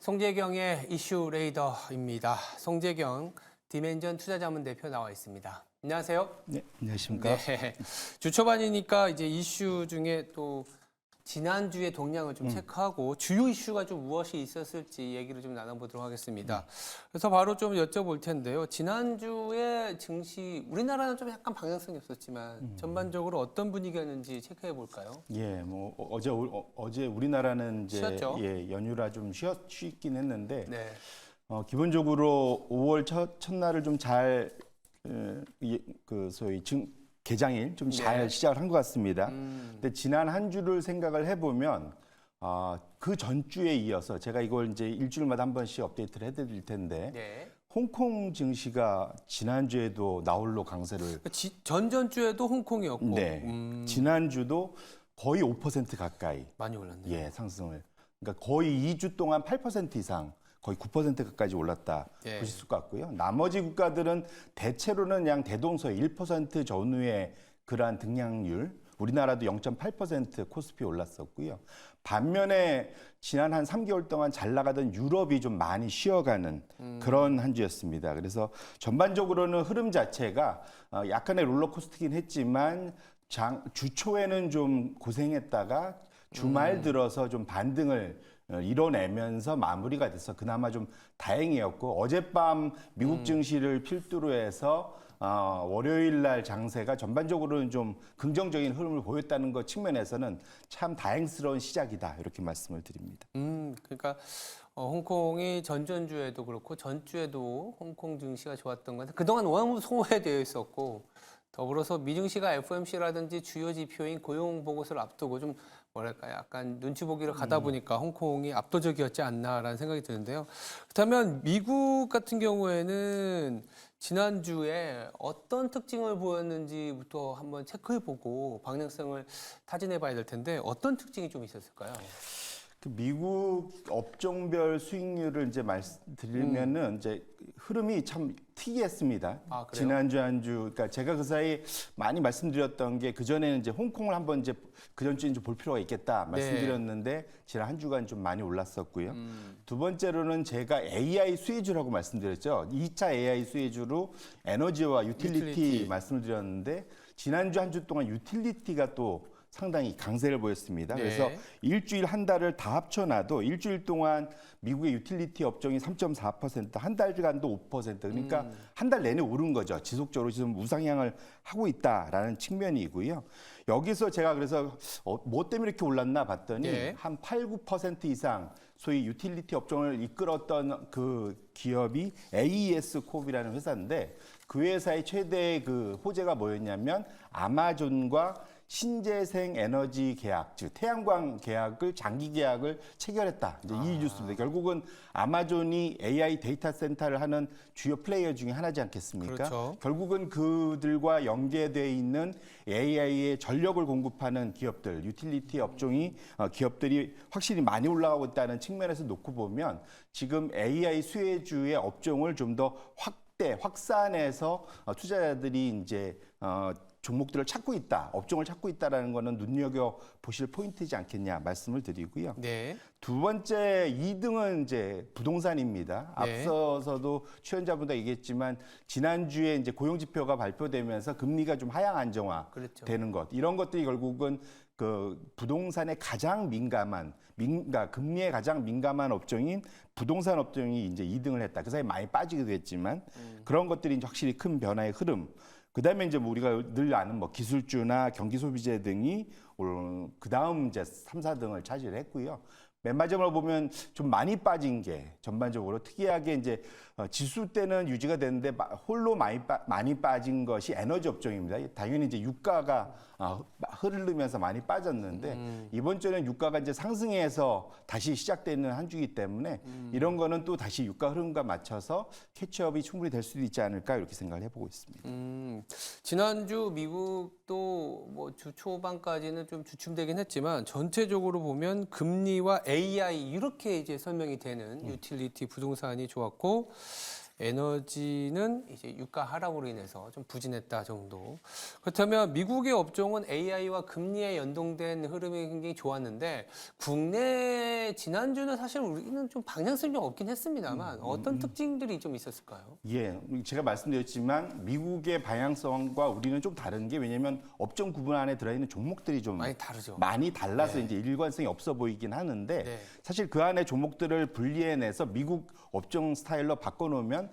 송재경의 이슈 레이더입니다. 송재경 디멘전 투자자문 대표 나와 있습니다. 안녕하세요. 네, 안녕하십니까. 네. 주 초반이니까 이제 이슈 중에 또 지난주의 동향을 좀 체크하고 주요 이슈가 좀 무엇이 있었을지 얘기를 좀 나눠보도록 하겠습니다. 그래서 바로 좀 여쭤볼 텐데요. 지난주에 증시, 우리나라는 좀 약간 방향성이 없었지만 전반적으로 어떤 분위기였는지 체크해 볼까요? 예, 뭐 어제 우리나라는 이제 쉬었죠? 연휴라 좀 쉬긴 했는데 네. 기본적으로 5월 첫날을 좀 잘 소위 개장일 좀 잘 네. 시작을 한 것 같습니다. 근데 지난 한 주를 생각을 해보면 그 전주에 이어서 제가 이걸 이제 일주일마다 한 번씩 업데이트를 해드릴 텐데 네. 홍콩 증시가 지난주에도 나홀로 강세를 전전주에도 홍콩이었고 네, 지난주도 거의 5% 가까이 많이 올랐네요. 예, 상승을. 그러니까 거의 2주 동안 8% 이상, 거의 9%까지 올랐다 예. 보실 수 같고요. 나머지 국가들은 대체로는 양 대동소의 1% 전후의 그러한 등락률, 우리나라도 0.8% 코스피 올랐었고요. 반면에 지난 한 3개월 동안 잘 나가던 유럽이 좀 많이 쉬어가는 그런 한 주였습니다. 그래서 전반적으로는 흐름 자체가 약간의 롤러코스터긴 했지만 주 초에는 좀 고생했다가 주말 들어서 좀 반등을 이뤄내면서 마무리가 돼서 그나마 좀 다행이었고 어젯밤 미국 증시를 필두로 해서 월요일 날 장세가 전반적으로는 좀 긍정적인 흐름을 보였다는 것 측면에서는 참 다행스러운 시작이다 이렇게 말씀을 드립니다. 그러니까 홍콩이 전전주에도 그렇고 전주에도 홍콩 증시가 좋았던 건데 그동안 너무 소외되어 있었고 더불어서 미증시가 FOMC라든지 주요 지표인 고용 보고서를 앞두고 좀 뭐랄까 약간 눈치 보기를 가다 보니까 홍콩이 압도적이었지 않나라는 생각이 드는데요. 그렇다면 미국 같은 경우에는 지난주에 어떤 특징을 보였는지부터 한번 체크해보고 방향성을 타진해봐야 될 텐데 어떤 특징이 좀 있었을까요? 그 미국 업종별 수익률을 이제 말씀드리면은 이제 흐름이 참 특이했습니다. 아, 그래요? 지난주 한 주, 그러니까 제가 그 사이 많이 말씀드렸던 게 그 전에는 이제 홍콩을 한번 이제 그 전주에 좀 볼 필요가 있겠다 말씀드렸는데 지난 한 주간 좀 많이 올랐었고요. 두 번째로는 제가 AI 수혜주라고 말씀드렸죠. 2차 AI 수혜주로 에너지와 유틸리티 말씀을 드렸는데 지난주 한 주 동안 유틸리티가 또 상당히 강세를 보였습니다. 네. 그래서 일주일 한 달을 다 합쳐놔도 일주일 동안 미국의 유틸리티 업종이 3.4%, 한 달간도 5%, 그러니까 한 달 내내 오른 거죠. 지속적으로 지금 우상향을 하고 있다라는 측면이고요. 여기서 제가 그래서 뭐 때문에 이렇게 올랐나 봤더니 네. 한 8, 9% 이상 소위 유틸리티 업종을 이끌었던 그 기업이 AES 콥이라는 회사인데 그 회사의 최대 그 호재가 뭐였냐면 아마존과 신재생 에너지 계약, 즉 태양광 계약을 장기 계약을 체결했다. 이제 이 뉴스입니다. 결국은 아마존이 AI 데이터 센터를 하는 주요 플레이어 중에 하나지 않겠습니까? 그렇죠. 결국은 그들과 연계되어 있는 AI의 전력을 공급하는 기업들, 유틸리티 업종이 기업들이 확실히 많이 올라가고 있다는 측면에서 놓고 보면 지금 AI 수혜주의 업종을 좀 더 확산해서 투자자들이 이제 종목들을 찾고 있다, 업종을 찾고 있다라는 거는 눈여겨 보실 포인트이지 않겠냐 말씀을 드리고요. 네. 두 번째 2등은 이제 부동산입니다. 네. 앞서서도 출연자분도 얘기했지만 지난주에 이제 고용 지표가 발표되면서 금리가 좀 하향 안정화 그렇죠. 되는 것 이런 것들이 결국은 그 부동산에 가장 민감한 금리에 가장 민감한 업종인 부동산 업종이 이제 2등을 했다. 그 사이 많이 빠지기도 했지만 그런 것들이 이제 확실히 큰 변화의 흐름. 그다음에 이제 뭐 우리가 늘 아는 뭐 기술주나 경기소비재 등이 그다음 이제 3, 4등을 차지를 했고요. 맨 마지막으로 보면 좀 많이 빠진 게 전반적으로 특이하게 이제 지수 때는 유지가 되는데 홀로 많이 빠진 것이 에너지 업종입니다. 당연히 이제 유가가 흐르면서 많이 빠졌는데 이번 주에는 유가가 이제 상승해서 다시 시작되는 한 주이기 때문에 이런 거는 또 다시 유가 흐름과 맞춰서 캐치업이 충분히 될 수도 있지 않을까 이렇게 생각을 해보고 있습니다. 지난주 미국도 뭐 주 초반까지는 좀 주춤되긴 했지만 전체적으로 보면 금리와 AI 이렇게 이제 설명이 되는 유틸리티 부동산이 좋았고 에너지는 이제 유가 하락으로 인해서 좀 부진했다 정도. 그렇다면 미국의 업종은 AI와 금리에 연동된 흐름이 굉장히 좋았는데 국내 지난주는 사실 우리는 좀 방향성이 좀 없긴 했습니다만 어떤 특징들이 좀 있었을까요? 예, 제가 말씀드렸지만 미국의 방향성과 우리는 좀 다른 게 왜냐하면 업종 구분 안에 들어있는 종목들이 좀 많이 다르죠. 많이 달라서 네. 이제 일관성이 없어 보이긴 하는데 네. 사실 그 안에 종목들을 분리해내서 미국 업종 스타일로 바꿔놓으면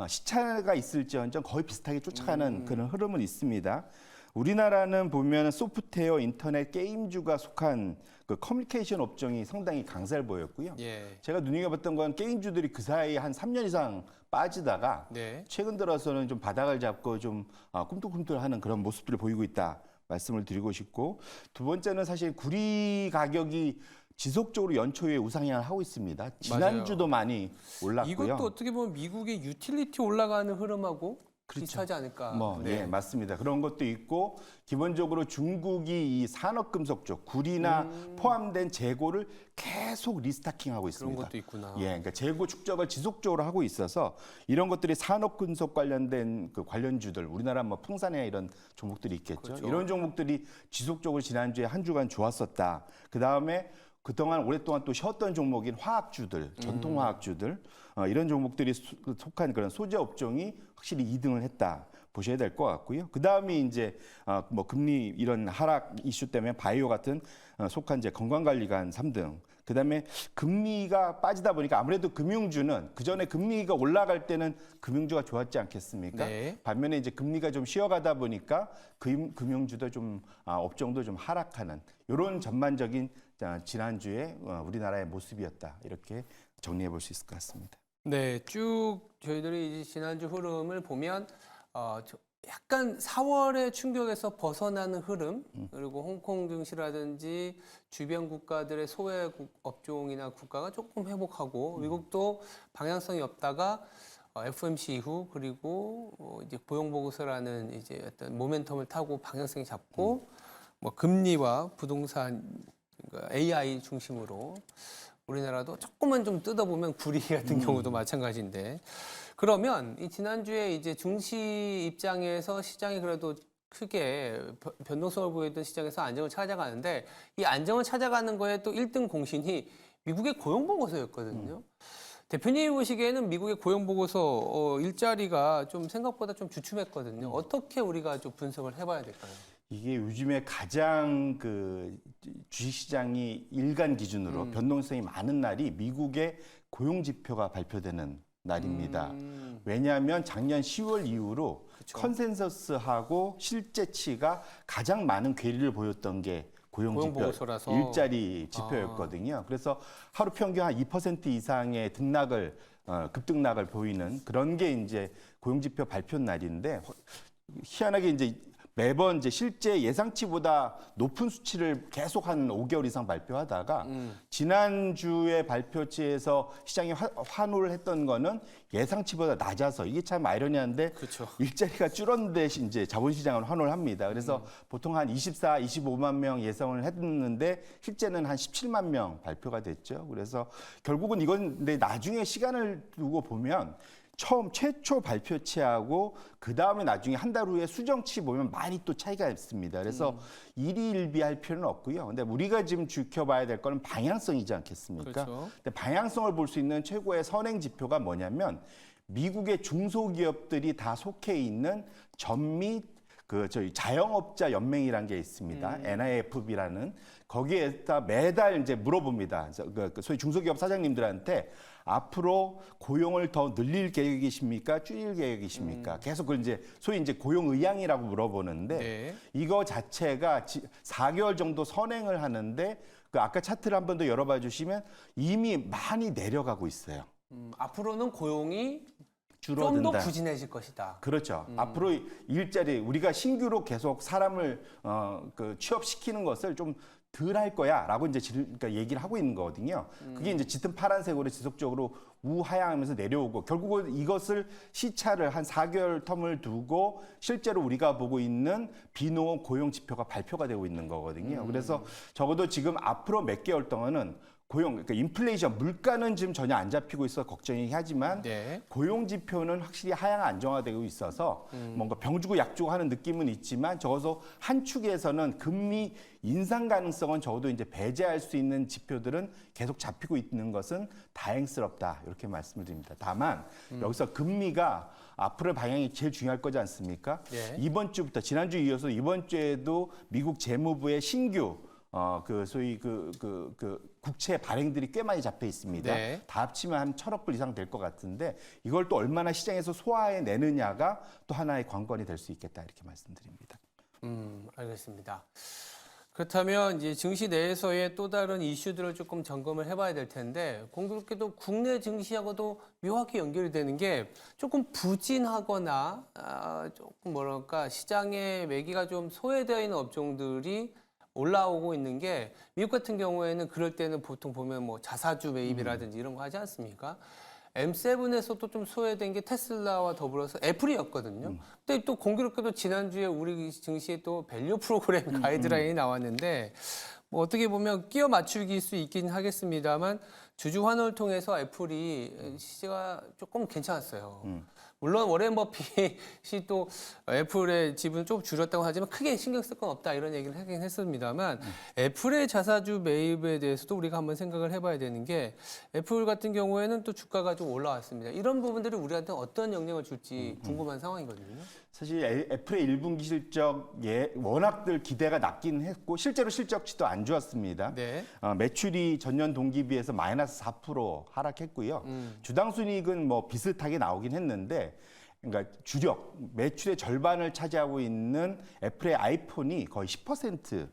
시차가 있을지언정 거의 비슷하게 쫓아가는 그런 흐름은 있습니다. 우리나라는 보면 소프트웨어, 인터넷, 게임주가 속한 그 커뮤니케이션 업종이 상당히 강세를 보였고요. 예. 제가 눈여겨봤던 건 게임주들이 그 사이에 한 3년 이상 빠지다가 네. 최근 들어서는 좀 바닥을 잡고 좀 꿈틀꿈틀하는 그런 모습들을 보이고 있다 말씀을 드리고 싶고 두 번째는 사실 구리 가격이 지속적으로 연초에 우상향을 하고 있습니다. 지난주도 많이 올랐고요. 이것도 어떻게 보면 미국의 유틸리티 올라가는 흐름하고 그렇죠. 비슷하지 않을까. 예, 맞습니다. 그런 것도 있고 기본적으로 중국이 이 산업금속 쪽 구리나 포함된 재고를 계속 리스타킹하고 그런 있습니다. 것도 있구나. 예, 그러니까 재고 축적을 지속적으로 하고 있어서 이런 것들이 산업금속 관련된 그 관련주들, 우리나라 뭐 풍산이나 이런 종목들이 있겠죠. 그렇죠. 이런 종목들이 지속적으로 지난주에 한 주간 좋았었다. 그 다음에 그동안 오랫동안 또 쉬었던 종목인 화학주들, 전통 화학주들 이런 종목들이 속한 그런 소재 업종이 확실히 2등을 했다 보셔야 될 것 같고요. 그 다음에 이제 뭐 금리 이런 하락 이슈 때문에 바이오 같은 속한 이제 건강관리가 3등. 그 다음에 금리가 빠지다 보니까 아무래도 금융주는 그 전에 금리가 올라갈 때는 금융주가 좋았지 않겠습니까? 네. 반면에 이제 금리가 좀 쉬어가다 보니까 금융주도 좀 업종도 좀 하락하는 이런 전반적인 지난주에 우리나라의 모습이었다 이렇게 정리해 볼 수 있을 것 같습니다. 네, 쭉 저희들이 이제 지난주 흐름을 보면 약간 4월의 충격에서 벗어나는 흐름 그리고 홍콩 증시라든지 주변 국가들의 소외 업종이나 국가가 조금 회복하고 미국도 방향성이 없다가 FOMC 이후 그리고 이제 고용 보고서라는 이제 어떤 모멘텀을 타고 방향성이 잡고 뭐 금리와 부동산 그러니까 AI 중심으로 우리나라도 조금만 좀 뜯어보면 구리 같은 경우도 마찬가지인데 그러면 이 지난주에 이제 증시 입장에서 시장이 그래도 크게 변동성을 보이던 시장에서 안정을 찾아가는데 이 안정을 찾아가는 거에 또 1등 공신이 미국의 고용 보고서였거든요. 대표님이 보시기에는 미국의 고용 보고서 일자리가 좀 생각보다 좀 주춤했거든요. 어떻게 우리가 좀 분석을 해봐야 될까요? 이게 요즘에 가장 그 주식시장이 일간 기준으로 변동성이 많은 날이 미국의 고용 지표가 발표되는 날입니다. 왜냐하면 작년 10월 이후로 그쵸. 컨센서스하고 실제치가 가장 많은 괴리를 보였던 게 고용 지표, 보고서라서. 일자리 지표였거든요. 그래서 하루 평균 한 2% 이상의 등락을 급등락을 보이는 그런 게 이제 고용 지표 발표 날인데 희한하게 이제 매번 이제 실제 예상치보다 높은 수치를 계속 한 5개월 이상 발표하다가 지난주에 발표치에서 시장이 환호를 했던 거는 예상치보다 낮아서 이게 참 아이러니한데 그렇죠. 일자리가 줄었는데 이제 자본시장은 환호를 합니다. 그래서 보통 한 24, 25만 명 예상을 했는데 실제는 한 17만 명 발표가 됐죠. 그래서 결국은 이건 근데 나중에 시간을 두고 보면 최초 발표치하고 그 다음에 나중에 한 달 후에 수정치 보면 많이 또 차이가 있습니다. 그래서 일희일비할 필요는 없고요. 근데 우리가 지금 지켜봐야 될 거는 방향성이지 않겠습니까? 그렇죠. 근데 방향성을 볼 수 있는 최고의 선행 지표가 뭐냐면 미국의 중소기업들이 다 속해 있는 전미 저희 자영업자 연맹이라는 게 있습니다. NIFB라는 거기에다 매달 이제 물어봅니다. 소위 중소기업 사장님들한테 앞으로 고용을 더 늘릴 계획이십니까? 줄일 계획이십니까? 계속 그걸 이제 소위 이제 고용 의향이라고 물어보는데 네. 이거 자체가 4개월 정도 선행을 하는데 그 아까 차트를 한 번 더 열어봐 주시면 이미 많이 내려가고 있어요. 앞으로는 고용이 좀 더 줄어든다. 부진해질 것이다. 그렇죠. 앞으로 일자리 우리가 신규로 계속 사람을 취업시키는 것을 좀 덜 할 거야라고 이제 그러니까 얘기를 하고 있는 거거든요. 그게 이제 짙은 파란색으로 지속적으로 우하향하면서 내려오고 결국은 이것을 시차를 한 4개월 텀을 두고 실제로 우리가 보고 있는 비농업 고용 지표가 발표가 되고 있는 거거든요. 그래서 적어도 지금 앞으로 몇 개월 동안은 고용, 그러니까 인플레이션, 물가는 지금 전혀 안 잡히고 있어 걱정이 하지만 네. 고용 지표는 확실히 하향 안정화되고 있어서 뭔가 병주고 약주고 하는 느낌은 있지만 적어도 한 축에서는 금리 인상 가능성은 적어도 이제 배제할 수 있는 지표들은 계속 잡히고 있는 것은 다행스럽다 이렇게 말씀을 드립니다. 다만 여기서 금리가 앞으로의 방향이 제일 중요할 거지 않습니까? 네. 이번 주부터 지난주 이어서 이번 주에도 미국 재무부의 신규 그 소위 그 국채 발행들이 꽤 많이 잡혀 있습니다. 네. 다 합치면 한 1,000억 불 이상 될 것 같은데 이걸 또 얼마나 시장에서 소화해 내느냐가 또 하나의 관건이 될 수 있겠다 이렇게 말씀드립니다. 알겠습니다. 그렇다면 이제 증시 내에서의 또 다른 이슈들을 조금 점검을 해봐야 될 텐데 공교롭게도 국내 증시하고도 묘하게 연결이 되는 게 조금 부진하거나 조금 뭐랄까 시장의 매기가 좀 소외되어 있는 업종들이 올라오고 있는 게 미국 같은 경우에는 그럴 때는 보통 보면 뭐 자사주 매입이라든지 이런 거 하지 않습니까? M7에서도 좀 소외된 게 테슬라와 더불어서 애플이었거든요. 근데 또 공교롭게도 지난주에 우리 증시에 또 밸류 프로그램 가이드라인이 나왔는데 뭐 어떻게 보면 끼워 맞추기일 수 있긴 하겠습니다만 주주 환호를 통해서 애플이 시세가 조금 괜찮았어요. 물론 워렌 버핏이 또 애플의 지분을 좀 줄였다고 하지만 크게 신경 쓸 건 없다 이런 얘기를 하긴 했습니다만 애플의 자사주 매입에 대해서도 우리가 한번 생각을 해봐야 되는 게 애플 같은 경우에는 또 주가가 좀 올라왔습니다. 이런 부분들이 우리한테 어떤 영향을 줄지 궁금한 상황이거든요. 사실 애플의 1분기 실적에 워낙들 기대가 낮긴 했고 실제로 실적치도 안 좋았습니다. 네. 매출이 전년 동기 비해서 마이너스 4% 하락했고요. 주당 순이익은 뭐 비슷하게 나오긴 했는데 그러니까 주력 매출의 절반을 차지하고 있는 애플의 아이폰이 거의 10%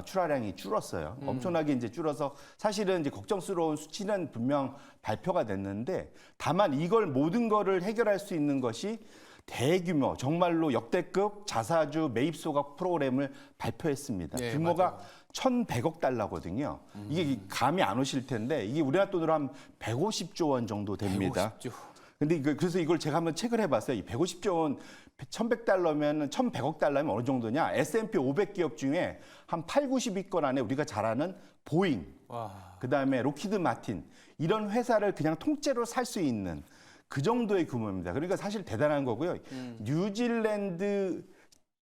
출하량이 줄었어요. 엄청나게 이제 줄어서 사실은 이제 걱정스러운 수치는 분명 발표가 됐는데 다만 이걸 모든 거를 해결할 수 있는 것이 대규모 정말로 역대급 자사주 매입 소각 프로그램을 발표했습니다. 네, 규모가 맞아요. 1,100억 달러거든요. 이게 감이 안 오실 텐데 이게 우리나라 돈으로 한 150조 원 정도 됩니다. 150조. 근데 그래서 이걸 제가 한번 체크를 해봤어요. 이 150조 원, 1,100달러면 1,100억 달러면 어느 정도냐? S&P 500 기업 중에 한 8, 90위권 안에 우리가 잘 아는 보잉, 와. 그다음에 로키드 마틴 이런 회사를 그냥 통째로 살 수 있는 그 정도의 규모입니다. 그러니까 사실 대단한 거고요. 뉴질랜드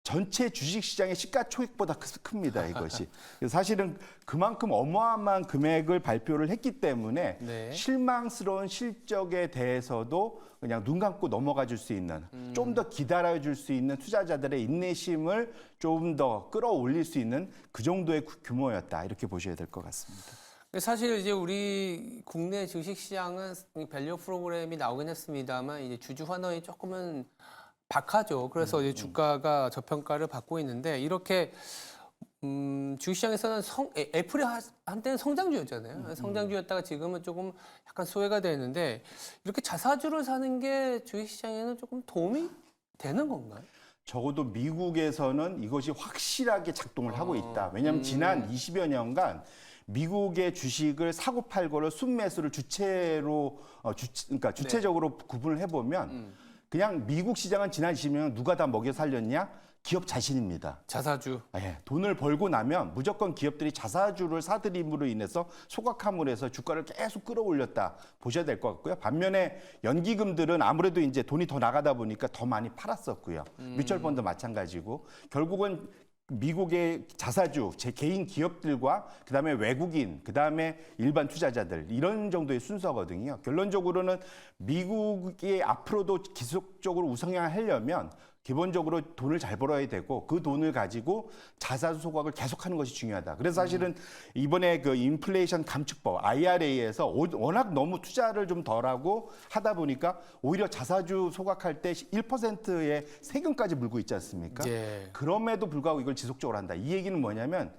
전체 주식시장의 시가총액보다 큽니다, 이것이. 그래서 사실은 그만큼 어마어마한 금액을 발표를 했기 때문에 네. 실망스러운 실적에 대해서도 그냥 눈 감고 넘어가 줄 수 있는 좀 더 기다려 줄 수 있는 투자자들의 인내심을 좀 더 끌어올릴 수 있는 그 정도의 규모였다. 이렇게 보셔야 될 것 같습니다. 사실 이제 우리 국내 주식시장은 밸류 프로그램이 나오긴 했습니다만 이제 주주 환원이 조금은 박하죠. 그래서 이제 주가가 저평가를 받고 있는데 이렇게 주식시장에서는 애플이 한때는 성장주였잖아요. 성장주였다가 지금은 조금 약간 소외가 되는데 이렇게 자사주를 사는 게 주식시장에는 조금 도움이 되는 건가요? 적어도 미국에서는 이것이 확실하게 작동을 하고 있다. 왜냐하면 지난 20여 년간 미국의 주식을 사고 팔고를 순매수를 주체로 그러니까 주체적으로 구분을 해보면 그냥 미국 시장은 지난 20년 누가 다 먹여 살렸냐? 기업 자신입니다. 자사주. 예, 돈을 벌고 나면 무조건 기업들이 자사주를 사들임으로 인해서 소각함으로 해서 주가를 계속 끌어올렸다 보셔야 될 것 같고요. 반면에 연기금들은 아무래도 이제 돈이 더 나가다 보니까 더 많이 팔았었고요. 뮤추얼펀드 마찬가지고 결국은 미국의 자사주, 제 개인 기업들과 그다음에 외국인, 그다음에 일반 투자자들 이런 정도의 순서거든요. 결론적으로는 미국이 앞으로도 지속적으로 우상향하려면 기본적으로 돈을 잘 벌어야 되고 그 돈을 가지고 자사주 소각을 계속하는 것이 중요하다. 그래서 사실은 이번에 그 인플레이션 감축법 IRA에서 워낙 너무 투자를 좀 덜하고 하다 보니까 오히려 자사주 소각할 때 1%의 세금까지 물고 있지 않습니까? 예. 그럼에도 불구하고 이걸 지속적으로 한다. 이 얘기는 뭐냐면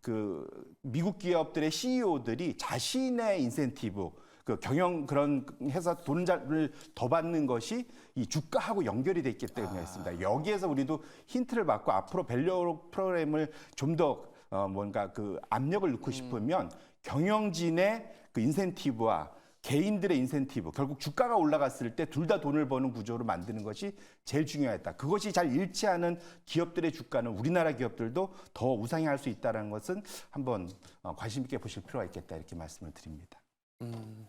그 미국 기업들의 CEO들이 자신의 인센티브 그 경영 그런 회사 돈을 더 받는 것이 이 주가하고 연결이 돼 있기 때문에 있습니다. 여기에서 우리도 힌트를 받고 앞으로 밸류 프로그램을 좀 더 뭔가 그 압력을 넣고 싶으면 경영진의 그 인센티브와 개인들의 인센티브, 결국 주가가 올라갔을 때 둘 다 돈을 버는 구조로 만드는 것이 제일 중요했다. 그것이 잘 일치하는 기업들의 주가는 우리나라 기업들도 더 우상향할 수 있다는 것은 한번 관심 있게 보실 필요가 있겠다 이렇게 말씀을 드립니다.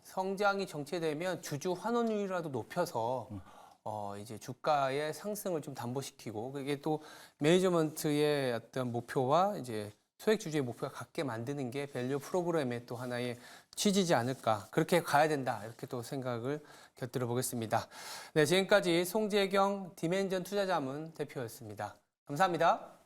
성장이 정체되면 주주 환원율이라도 높여서 이제 주가의 상승을 좀 담보시키고 그게 또 매니지먼트의 어떤 목표와 이제 소액 주주의 목표가 같게 만드는 게 밸류 프로그램의 또 하나의 취지지 않을까 그렇게 가야 된다 이렇게 또 생각을 곁들여 보겠습니다. 네, 지금까지 송재경 디멘전 투자자문 대표였습니다. 감사합니다.